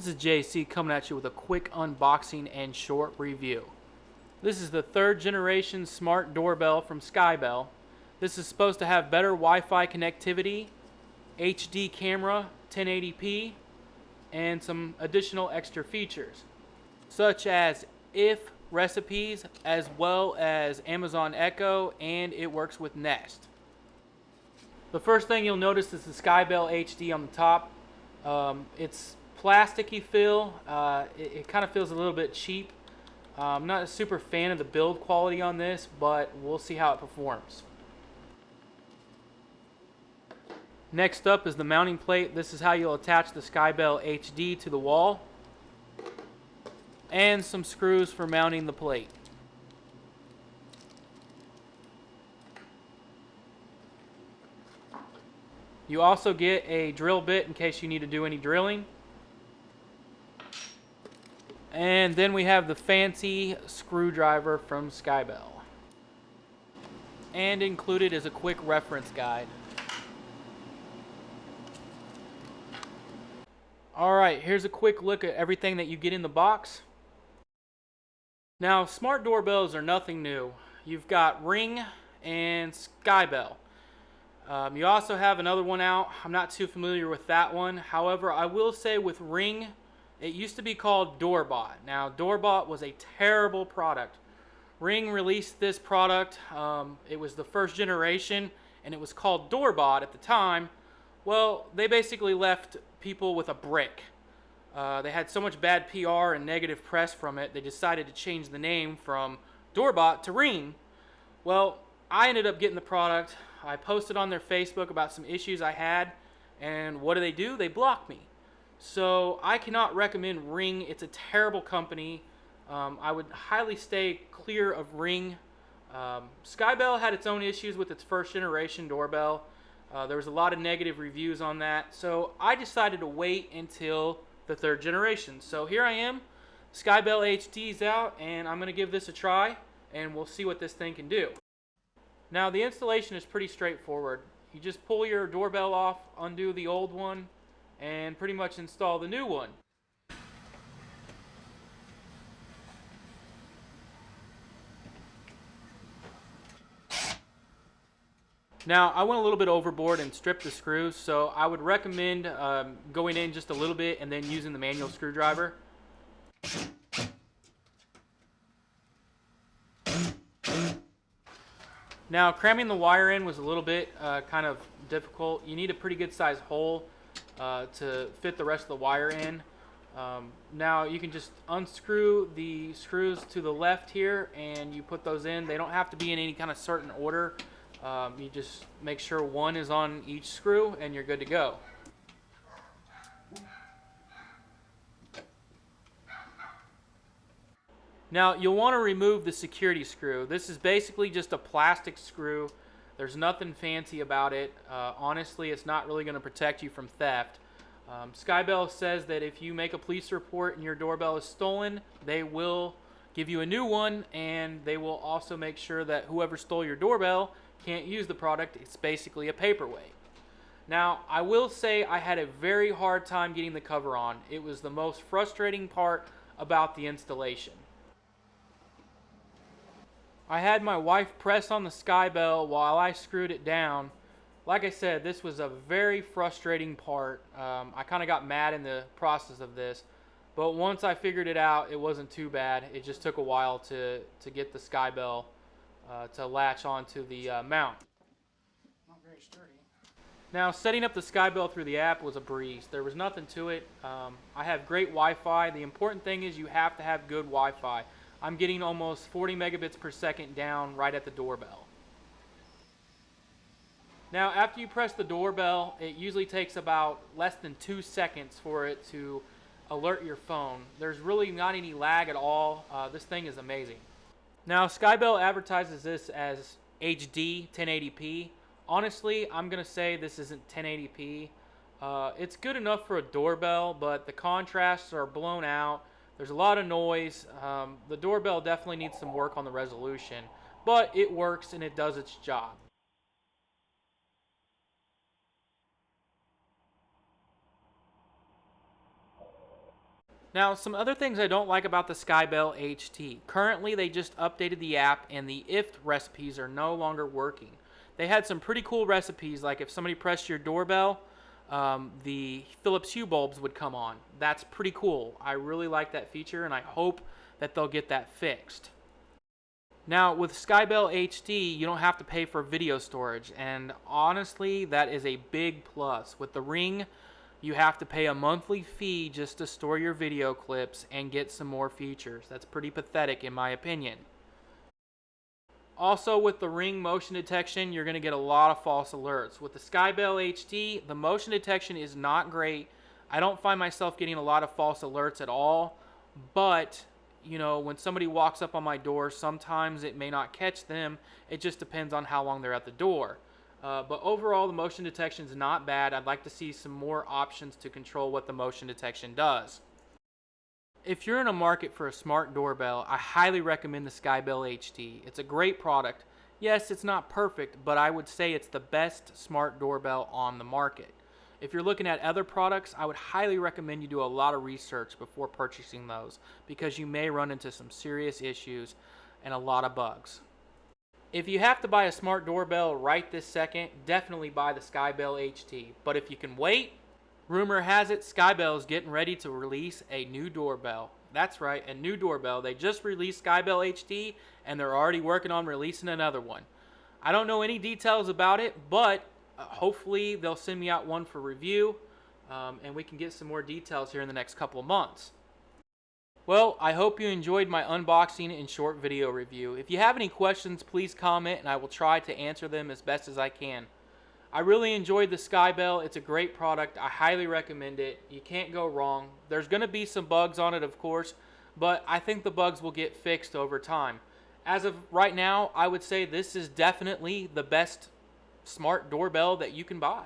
This is JC coming at you with a quick unboxing and short review. This is the third generation smart doorbell from Skybell. This is supposed to have better Wi-Fi connectivity, HD camera, 1080p, and some additional extra features, such as if recipes, as well as Amazon Echo, and it works with Nest. The first thing you'll notice is the Skybell HD on the top. It's plasticky feel. It kind of feels a little bit cheap. I'm not a super fan of the build quality on this, but we'll see how it performs. Next up is the mounting plate. This is how you'll attach the Skybell HD to the wall, and some screws for mounting the plate. You also get a drill bit in case you need to do any drilling. And then we have the fancy screwdriver from Skybell. And included is a quick reference guide. Alright, here's a quick look at everything that you get in the box. Now, smart doorbells are nothing new. You've got Ring and Skybell. You also have another one out. I'm not too familiar with that one. However, I will say with Ring, it used to be called Doorbot. Now, Doorbot was a terrible product. Ring released this product. It was the first generation, and it was called Doorbot at the time. Well, they basically left people with a brick. They had so much bad PR and negative press from it, they decided to change the name from Doorbot to Ring. Well, I ended up getting the product. I posted on their Facebook about some issues I had, and what do? They blocked me. So I cannot recommend Ring. It's a terrible company. I would highly stay clear of Ring. Skybell had its own issues with its first generation doorbell. There was a lot of negative reviews on that, so I decided to wait until the third generation. So here I am. Skybell HD's out, and I'm going to give this a try, and we'll see what this thing can do. Now, the installation is pretty straightforward. You just pull your doorbell off, undo the old one, and pretty much install the new one. Now, I went a little bit overboard and stripped the screws, so I would recommend going in just a little bit and then using the manual screwdriver. Now, cramming the wire in was a little bit kind of difficult. You need a pretty good sized hole to fit the rest of the wire in. Now, you can just unscrew the screws to the left here, and you put those in. They don't have to be in any kind of certain order. You just make sure one is on each screw, and you're good to go. Now, you'll want to remove the security screw. This is basically just a plastic screw. There's nothing fancy about it. Honestly, it's not really going to protect you from theft. Skybell says that if you make a police report and your doorbell is stolen, they will give you a new one, and they will also make sure that whoever stole your doorbell can't use the product. It's basically a paperweight. Now, I will say I had a very hard time getting the cover on. It was the most frustrating part about the installation. I had my wife press on the Skybell while I screwed it down. Like I said, this was a very frustrating part. I kind of got mad in the process of this, but once I figured it out, it wasn't too bad. It just took a while to get the Skybell to latch onto the mount. Not very sturdy. Now, setting up the Skybell through the app was a breeze. There was nothing to it. I have great Wi-Fi. The important thing is you have to have good Wi-Fi. I'm getting almost 40 megabits per second down right at the doorbell. Now, after you press the doorbell, it usually takes about less than 2 seconds for it to alert your phone. There's really not any lag at all. This thing is amazing. Now, Skybell advertises this as HD 1080p. Honestly, I'm going to say this isn't 1080p. It's good enough for a doorbell, but the contrasts are blown out. There's a lot of noise. The doorbell definitely needs some work on the resolution, but it works and it does its job. Now, some other things I don't like about the Skybell HT. Currently, they just updated the app and the if recipes are no longer working. They had some pretty cool recipes, like if somebody pressed your doorbell, the Philips Hue bulbs would come on. That's pretty cool. I really like that feature, and I hope that they'll get that fixed. Now, with Skybell HD, you don't have to pay for video storage, and honestly, that is a big plus. With the Ring, you have to pay a monthly fee just to store your video clips and get some more features. That's pretty pathetic in my opinion. Also, with the Ring motion detection, you're going to get a lot of false alerts. With the Skybell HD, the motion detection is not great. I don't find myself getting a lot of false alerts at all, but you know, when somebody walks up on my door, sometimes it may not catch them. It just depends on how long they're at the door. But overall, the motion detection is not bad. I'd like to see some more options to control what the motion detection does. If you're in a market for a smart doorbell, I highly recommend the Skybell HD. It's a great product. Yes, it's not perfect, but I would say it's the best smart doorbell on the market. If you're looking at other products, I would highly recommend you do a lot of research before purchasing those because you may run into some serious issues and a lot of bugs. If you have to buy a smart doorbell right this second, definitely buy the Skybell HT. But if you can wait, rumor has it Skybell is getting ready to release a new doorbell. That's right, a new doorbell. They just released Skybell HD and they're already working on releasing another one. I don't know any details about it, but hopefully they'll send me out one for review and we can get some more details here in the next couple of months. Well, I hope you enjoyed my unboxing and short video review. If you have any questions, please comment and I will try to answer them as best as I can. I really enjoyed the Skybell. It's a great product. I highly recommend it. You can't go wrong. There's going to be some bugs on it, of course, but I think the bugs will get fixed over time. As of right now, I would say this is definitely the best smart doorbell that you can buy.